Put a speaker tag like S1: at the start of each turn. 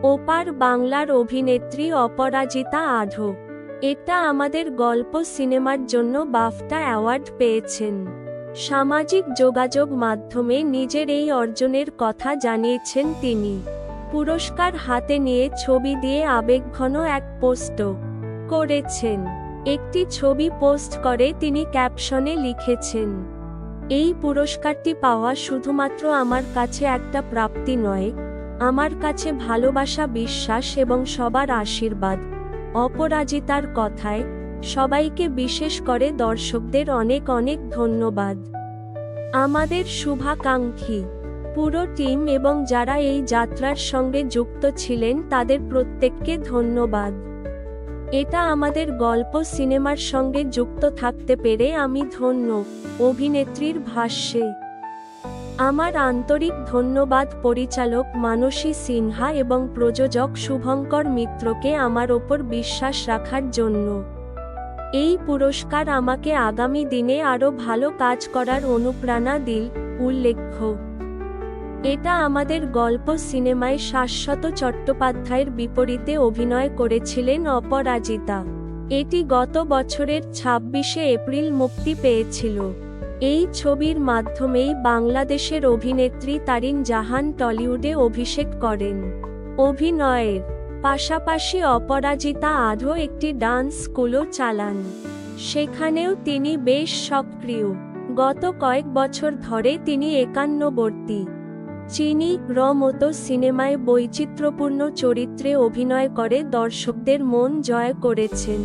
S1: ওপার বাংলার অভিনেত্রী অপরাজিতা আঢ্য। এটা আমাদের গল্প সিনেমার জন্য বাফটা অ্যাওয়ার্ড পেয়েছেন। সামাজিক যোগাযোগ মাধ্যমে নিজের এই অর্জনের কথা জানিয়েছেন তিনি। পুরস্কার হাতে নিয়ে ছবি দিয়ে আবেগঘন এক পোস্টও করেছেন। একটি ছবি পোস্ট করে তিনি ক্যাপশনে লিখেছেন, এই পুরস্কারটি পাওয়া শুধুমাত্র আমার কাছে একটা প্রাপ্তি নয়, আমার কাছে ভালোবাসা, বিশ্বাস এবং সবার আশীর্বাদ। অপরাজিতার কথায় সবাইকে, বিশেষ করে দর্শকদের অনেক অনেক ধন্যবাদ। আমাদের শুভাকাঙ্ক্ষী পুরো টিম এবং যারা এই যাত্রার সঙ্গে যুক্ত ছিলেন তাদের প্রত্যেককে ধন্যবাদ। এটা আমাদের গল্প সিনেমার সঙ্গে যুক্ত থাকতে পেরে আমি ধন্য। অভিনেত্রীর ভাষ্যে, আমার আন্তরিক ধন্যবাদ পরিচালক মানসী সিনহা এবং প্রযোজক শুভঙ্কর মিত্রকে আমার ওপর বিশ্বাস রাখার জন্য। এই পুরস্কার আমাকে আগামী দিনে আরও ভালো কাজ করার অনুপ্রেরণা দিল। উল্লেখ্য, এটা আমাদের গল্প সিনেমায় শাশ্বত চট্টোপাধ্যায়ের বিপরীতে অভিনয় করেছিলেন অপরাজিতা। এটি গত বছরের ২৬শে এপ্রিল মুক্তি পেয়েছিল। এই ছবির মাধ্যমেই বাংলাদেশের অভিনেত্রী তারিন জাহান টলিউডে অভিষেক করেন। অভিনয়ের পাশাপাশি অপরাজিতা আঢ্য একটি ডান্স স্কুলও চালান, সেখানেও তিনি বেশ সক্রিয়। গত কয়েক বছর ধরে তিনি একান্নবর্তী চিনি র মতো সিনেমায় বৈচিত্র্যপূর্ণ চরিত্রে অভিনয় করে দর্শকদের মন জয় করেছেন।